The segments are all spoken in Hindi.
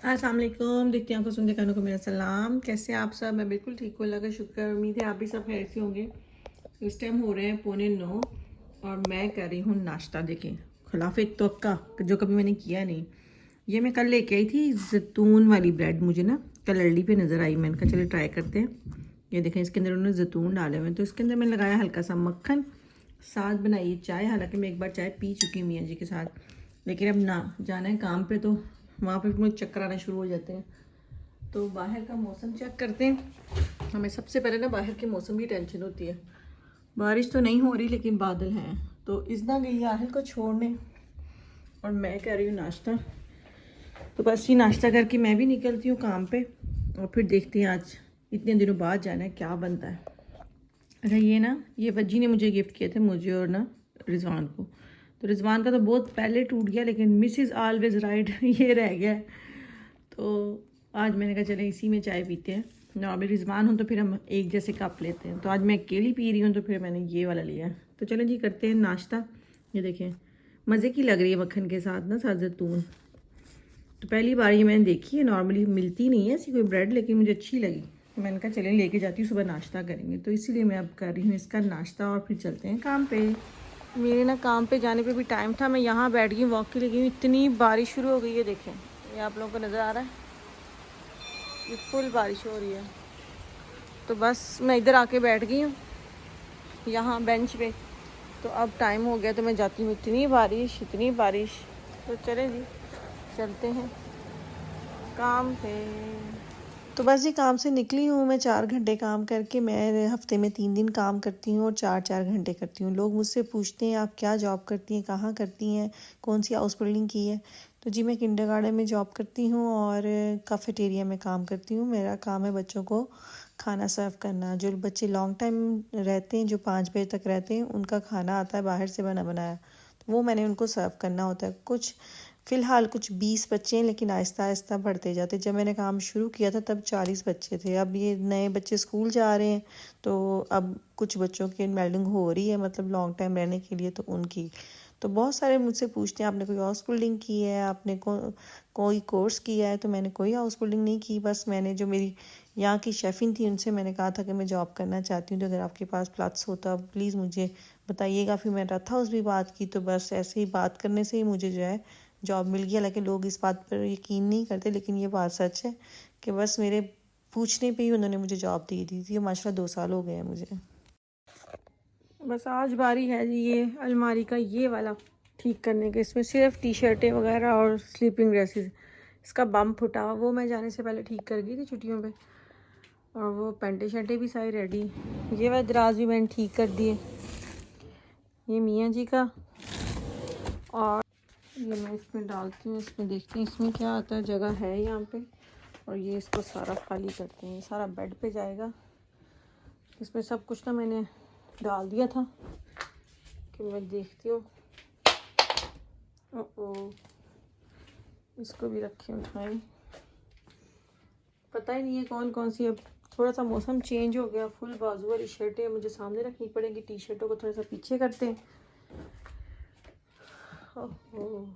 अस्सलाम वालेकुम। देखती आंखों सुनते कानों को मेरा सलाम। कैसे हैं आप सब? मैं बिल्कुल ठीक हूँ, अल्लाह का शुक्र। उम्मीद है आप भी सब खैर से होंगे। इस टाइम हो रहे हैं 8:45 और मैं कर रही हूँ नाश्ता। देखें, खिलाफ तवक्का जो कभी मैंने किया नहीं। ये मैं कल लेके आई थी जैतून वाली ब्रेड, मुझे ना कल अल्डी पे नज़र आई। मैंने कहा चलो ट्राई करते हैं। ये देखें, इसके अंदर उन्होंने जैतून डाले हुए हैं, तो इसके अंदर मैंने लगाया हल्का सा मक्खन, साथ बनाई चाय। हालांकि मैं एक बार चाय पी चुकी हूँ मियाँ जी के साथ, लेकिन अब ना जाना है काम पे, तो वहाँ पे मुझे चक्कर आना शुरू हो जाते हैं। तो बाहर का मौसम चेक करते हैं। हमें सबसे पहले ना बाहर के मौसम की टेंशन होती है। बारिश तो नहीं हो रही लेकिन बादल हैं। तो इजना गई आहल को छोड़ने और मैं कर रही हूँ नाश्ता। तो बस ये नाश्ता करके मैं भी निकलती हूँ काम पे और फिर देखते हैं आज इतने दिनों बाद जाना है क्या बनता है। अच्छा, ये वज्जी ने मुझे गिफ्ट किए थे, मुझे और ना रिजवान को। तो रिजवान का तो बहुत पहले टूट गया, लेकिन मिसेस ऑलवेज राइट ये रह गया है। तो आज मैंने कहा चले इसी में चाय पीते हैं। नॉर्मली रिजवान हो तो फिर हम एक जैसे कप लेते हैं, तो आज मैं अकेली पी रही हूँ तो फिर मैंने ये वाला लिया। तो चलें जी, करते हैं नाश्ता। ये देखें, मज़े की लग रही है मक्खन के साथ ना, साथ जैतून। तो पहली बार ये मैंने देखी है, नॉर्मली मिलती नहीं है ऐसी कोई ब्रेड, लेकिन मुझे अच्छी लगी। तो मैंने कहा चलें लेके जाती हूँ, सुबह नाश्ता करेंगे। तो इसीलिए मैं अब कर रही हूँ इसका नाश्ता और फिर चलते हैं काम पे। मेरे ना काम पे जाने पे भी टाइम था, मैं यहाँ बैठ गई वॉक के लिए। इतनी बारिश शुरू हो गई है, देखें ये आप लोगों को नज़र आ रहा है, ये फुल बारिश हो रही है। तो बस मैं इधर आके बैठ गई हूँ यहाँ बेंच पे। तो अब टाइम हो गया तो मैं जाती हूँ। इतनी बारिश, इतनी बारिश। तो चलें जी, चलते हैं काम पे। तो बस जी काम से निकली हूँ मैं 4 घंटे काम करके। मैं हफ्ते में 3 दिन काम करती हूँ और 4-4 घंटे करती हूँ। लोग मुझसे पूछते हैं आप क्या जॉब करती हैं, कहाँ करती हैं, कौन सी हाउस बिल्डिंग की है। तो जी मैं किंडरगार्टन में जॉब करती हूँ और कैफेटेरिया में काम करती हूँ। मेरा काम है बच्चों को खाना सर्व करना। जो बच्चे लॉन्ग टाइम रहते हैं, जो 5 बजे तक रहते हैं, उनका खाना आता है बाहर से बना बनाया, तो वो मैंने उनको सर्व करना होता है। फ़िलहाल कुछ 20 बच्चे हैं, लेकिन आहिस्ता आहिस्ता बढ़ते जाते। जब मैंने काम शुरू किया था तब 40 बच्चे थे। अब ये नए बच्चे स्कूल जा रहे हैं, तो अब कुछ बच्चों की मेल्डिंग हो रही है, मतलब लॉन्ग टाइम रहने के लिए, तो उनकी। तो बहुत सारे मुझसे पूछते हैं आपने कोई हाउस बिल्डिंग की है, आपने कोई कोर्स किया है। तो मैंने कोई हाउस बिल्डिंग नहीं की। बस मैंने जो मेरी यहाँ की शेफ़िन थी उनसे मैंने कहा था कि मैं जॉब करना चाहती हूँ, तो अगर आपके पास प्लॉट्स हो तो प्लीज़ मुझे बताइएगा। फिर मैं रथ हाउस भी बात की, तो बस ऐसे ही बात करने से ही मुझे जो है जॉब मिल गया। लेकिन लोग इस बात पर यकीन नहीं करते, लेकिन ये बात सच है कि बस मेरे पूछने पे ही उन्होंने मुझे जॉब दे दी थी। माशाल्लाह 2 साल हो गए हैं मुझे। बस आज बारी है जी ये अलमारी का ये वाला ठीक करने के। इसमें सिर्फ टी शर्टें वगैरह और स्लीपिंग ड्रेसेस, इसका बम फुटा, वो मैं जाने से पहले ठीक कर गई थी छुट्टियों पे। और वो पैंटें शर्टें भी सारी रेडी। ये वह दराज भी मैंने ठीक कर दिए, ये मियाँ जी का। और ये मैं इसमें डालती हूँ, इसमें देखती हूँ इसमें क्या आता है, जगह है यहाँ पे। और ये इसको सारा खाली करते हैं, सारा बेड पे जाएगा। इसमें सब कुछ ना मैंने डाल दिया था कि मैं देखती हूँ। ओ, इसको भी रखें उठाएं, पता ही नहीं है कौन कौन सी। अब थोड़ा सा मौसम चेंज हो गया, फुल बाजू वाली शर्टें मुझे सामने रखनी पड़ेंगी, टी शर्टों को थोड़ा सा पीछे करते हैं। ओहो,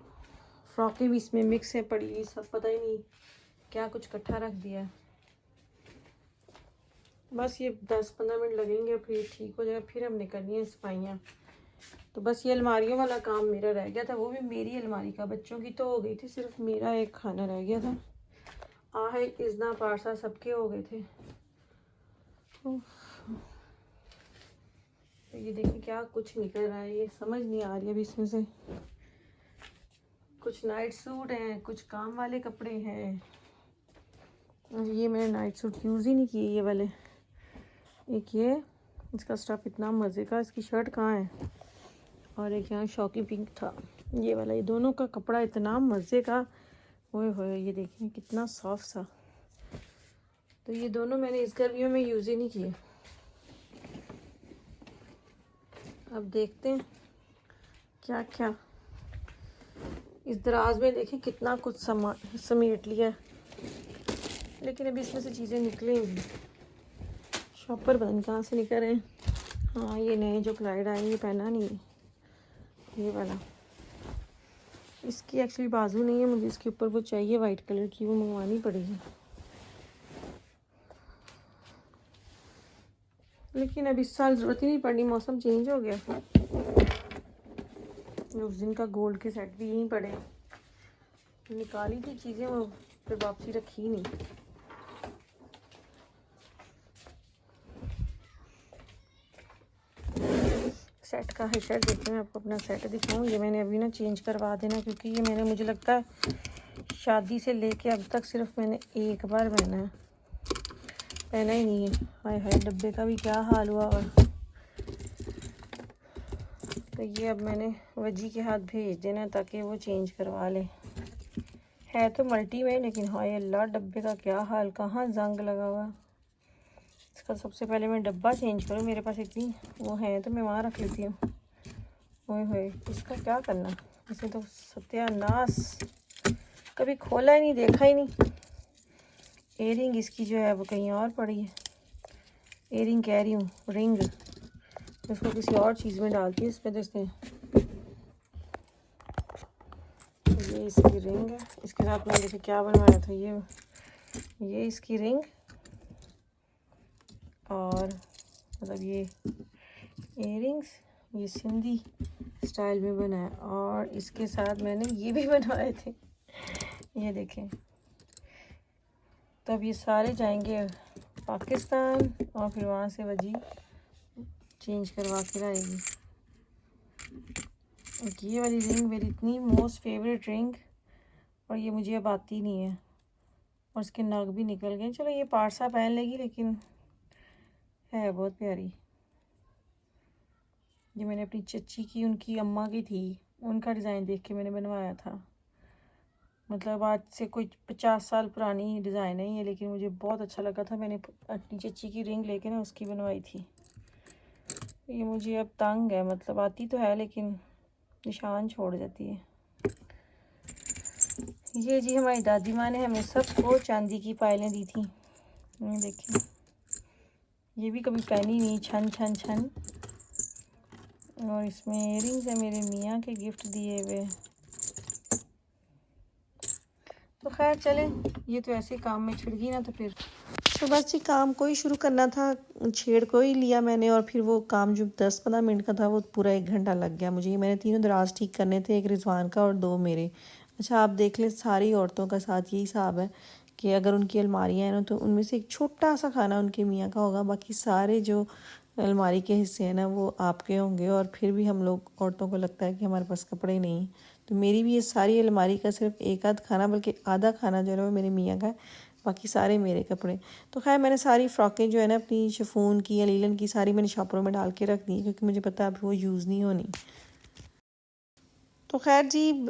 फ्रॉकें भी इसमें मिक्स है पड़ी, सब पता ही नहीं क्या कुछ इकट्ठा रख दिया है। बस ये 10-15 मिनट लगेंगे, फिर ये ठीक हो जाएगा, फिर हमने करनी है सफाइयाँ। तो बस ये अलमारियों वाला काम मेरा रह गया था, वो भी मेरी अलमारी का। बच्चों की तो हो गई थी, सिर्फ मेरा एक खाना रह गया था। आहे इजना पारसा सबके हो गए थे। तो ये देखिए क्या कुछ निकल रहा है, ये समझ नहीं आ रही अभी इसमें से। कुछ नाइट सूट हैं, कुछ काम वाले कपड़े हैं। और ये मैंने नाइट सूट यूज़ ही नहीं किए ये वाले। एक ये, इसका स्टफ इतना मज़े का, इसकी शर्ट कहाँ है। और एक यहाँ शॉकी पिंक था ये वाला। ये दोनों का कपड़ा इतना मज़े का, ओए होए, ये देखिए कितना सॉफ्ट सा। तो ये दोनों मैंने इस गर्मियों में यूज़ ही नहीं किए। अब देखते हैं क्या क्या इस दराज में। देखें कितना कुछ समेट लिया, लेकिन अभी इसमें से चीज़ें निकलेंगी। शॉपर पता नहीं कहाँ से निकल रहे हैं। हाँ, ये नए जो क्लाइड आए ये पहना नहीं है, ये वाला। इसकी एक्चुअली बाजू नहीं है, मुझे इसके ऊपर वो चाहिए वाइट कलर की, वो मंगवानी पड़ेगी। लेकिन अब इस साल ज़रूरत ही नहीं पड़नी, मौसम चेंज हो गया। उस दिन का गोल्ड के सेट भी यहीं पड़े, निकाली थी चीज़ें, वो फिर वापसी रखी ही नहीं। सेट का है शर्ट, देखिए मैं आपको अपना सेट दिखाऊँ। ये मैंने अभी ना चेंज करवा देना, क्योंकि ये मैंने, मुझे लगता है शादी से लेके अब तक सिर्फ मैंने एक बार पहना है, पहना ही नहीं है। हाय हाय, डब्बे का भी क्या हाल हुआ। और तो ये अब मैंने वजी के हाथ भेज देना ताकि वो चेंज करवा ले। है तो मल्टी में, लेकिन हाय अल्लाह, डब्बे का क्या हाल, कहाँ जंग लगा हुआ। इसका सबसे पहले मैं डब्बा चेंज करूँ, मेरे पास इतनी वो है तो मैं वहाँ रख लेती हूँ। ओए होए, इसका क्या करना, इसे तो सत्यानाश, कभी खोला ही नहीं, देखा ही नहीं। एयरिंग इसकी जो है वो कहीं और पड़ी है। एयरिंग कह रही हूँ, रिंग, इसको किसी और चीज़ में डालती है। इस पर देखते हैं, ये इसकी रिंग है। इसके साथ मैंने देखिए क्या बनवाया था, ये इसकी रिंग, और मतलब ये इयरिंग्स, ये सिंधी स्टाइल में बनाया। और इसके साथ मैंने ये भी बनवाए थे, ये देखें। तो अब ये सारे जाएंगे पाकिस्तान, और फिर वहाँ से वजी चेंज करवा के लाएगी। ये वाली रिंग मेरी इतनी मोस्ट फेवरेट रिंग, और ये मुझे अब आती नहीं है, और इसके नग भी निकल गए। चलो ये पारसा पहन लेगी, लेकिन है बहुत प्यारी। ये मैंने अपनी चच्ची की, उनकी अम्मा की थी, उनका डिज़ाइन देख के मैंने बनवाया था। मतलब आज से कोई 50 साल पुरानी डिज़ाइन है ये, लेकिन मुझे बहुत अच्छा लगा था। मैंने अपनी चच्ची की रिंग लेके ना उसकी बनवाई थी। ये मुझे अब तंग है, मतलब आती तो है लेकिन निशान छोड़ जाती है। ये जी हमारी दादी माँ ने हमें सबको चांदी की पायलें दी थी, ये देखिए। ये भी कभी पहनी नहीं, छन छन छन। और इसमें इयरिंग्स है, मेरे मियाँ के गिफ्ट दिए हुए। तो खैर चलें, ये तो ऐसे काम में छिड़ गई ना, तो फिर तो बस जी काम को ही शुरू करना था, छेड़ को ही लिया मैंने। और फिर वो काम जो 10-15 मिनट का था, वो पूरा 1 घंटा लग गया मुझे। मैंने 3 दराज ठीक करने थे, 1 रिजवान का और 2 मेरे। अच्छा आप देख लें, सारी औरतों का साथ यही हिसाब है कि अगर उनकी अलमारियाँ हैं ना, तो उनमें से एक छोटा सा खाना उनके मियाँ का होगा, बाकी सारे जो अलमारी के हिस्से हैं ना वो आपके होंगे। और फिर भी हम लोग औरतों को लगता है कि हमारे पास कपड़े नहीं। तो मेरी भी ये सारी अलमारी का सिर्फ एक आध खाना, बल्कि आधा खाना जो है वो मेरे मियाँ का है, बाकी सारे मेरे कपड़े। तो खैर मैंने सारी फ़्रॉकें जो है ना अपनी शिफॉन की या लीलन की, सारी मैंने शॉपरों में डाल के रख दी, क्योंकि मुझे पता है अभी वो यूज़ नहीं होनी। तो खैर जी,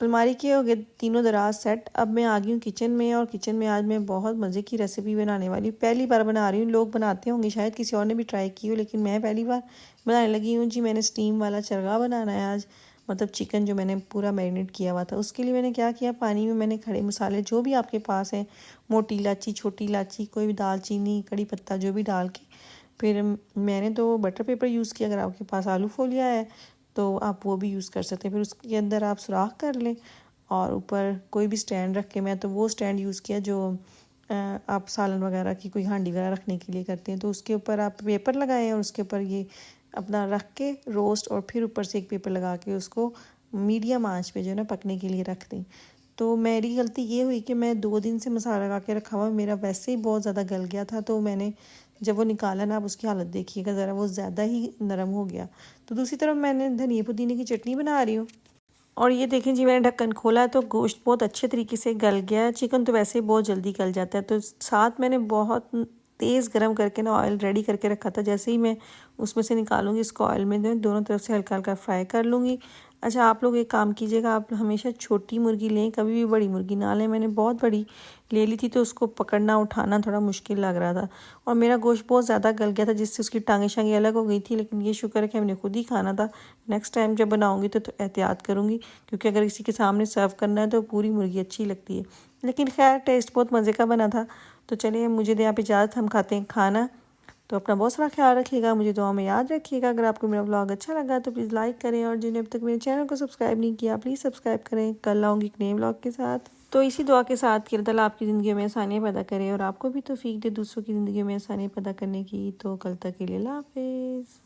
अलमारी के हो गए 3 दराज सेट। अब मैं आ गई हूँ किचन में, और किचन में आज मैं बहुत मज़े की रेसिपी बनाने वाली हूँ। पहली बार बना रही हूँ, लोग बनाते होंगे शायद, किसी और ने भी ट्राई की हो, लेकिन मैं पहली बार बनाने लगी हूँ जी। मैंने स्टीम वाला चरगा बनाना है आज, मतलब चिकन जो मैंने पूरा मैरिनेट किया हुआ था। उसके लिए मैंने क्या किया, पानी में मैंने खड़े मसाले जो भी आपके पास हैं, मोटी इलायची, छोटी इलायची, कोई भी दालचीनी, कड़ी पत्ता, जो भी डाल के, फिर मैंने तो बटर पेपर यूज़ किया। अगर आपके पास आलू फोलिया है तो आप वो भी यूज़ कर सकते हैं। फिर उसके अंदर आप सुराख कर लें, और ऊपर कोई भी स्टैंड रख के, मैं तो वो स्टैंड यूज़ किया जो आप सालन वगैरह की कोई हांडी वगैरह रखने के लिए करते हैं। तो उसके ऊपर आप पेपर लगाएं, और उसके ऊपर ये अपना रख के रोस्ट, और फिर ऊपर से एक पेपर लगा के उसको मीडियम आंच पे जो है ना पकने के लिए रख दें। तो मेरी गलती ये हुई कि मैं 2 दिन से मसाला लगा के रखा हुआ, मेरा वैसे ही बहुत ज़्यादा गल गया था। तो मैंने जब वो निकाला ना, आप उसकी हालत देखिएगा ज़रा, वो ज़्यादा ही नरम हो गया। तो दूसरी तरफ मैंने धनिया पुदीने की चटनी बना रही हूँ, और ये देखें जी, मैंने ढक्कन खोला तो गोश्त बहुत अच्छे तरीके से गल गया। चिकन तो वैसे ही बहुत जल्दी गल जाता है। तो साथ मैंने बहुत तेज़ गरम करके ना ऑयल रेडी करके रखा था। जैसे ही मैं उसमें से निकालूंगी, इसको ऑयल में दोनों तरफ से हल्का हल्का फ्राई कर लूँगी। अच्छा आप लोग एक काम कीजिएगा, आप हमेशा छोटी मुर्गी लें, कभी भी बड़ी मुर्गी ना लें। मैंने बहुत बड़ी ले ली थी, तो उसको पकड़ना उठाना थोड़ा मुश्किल लग रहा था, और मेरा गोश्त बहुत ज़्यादा गल गया था, जिससे उसकी टांगें शांगें अलग हो गई थी। लेकिन ये शुक्र है कि हमने खुद ही खाना था। नेक्स्ट टाइम जब बनाऊँगी तो एहतियात करूँगी, क्योंकि अगर किसी के सामने सर्व करना है तो पूरी मुर्गी अच्छी लगती है। लेकिन खैर टेस्ट बहुत मज़े का बना था। तो चलिए मुझे दें आप इजाज़त, हम खाते हैं खाना। तो अपना बहुत सारा ख्याल रखिएगा, मुझे दुआ में याद रखिएगा। अगर आपको मेरा व्लॉग अच्छा लगा तो प्लीज़ लाइक करें, और जिन्होंने अब तक मेरे चैनल को सब्सक्राइब नहीं किया प्लीज़ सब्सक्राइब करें। कल आऊँगी एक नए व्लॉग के साथ। तो इसी दुआ के साथ कि अल्लाह ताला आपकी ज़िंदगी में आसानियाँ पैदा करे और आपको भी तौफीक दे दूसरों की ज़िंदगी में आसानियाँ पैदा करने की। तो कल तक के लिए अल्लाह हाफिज़।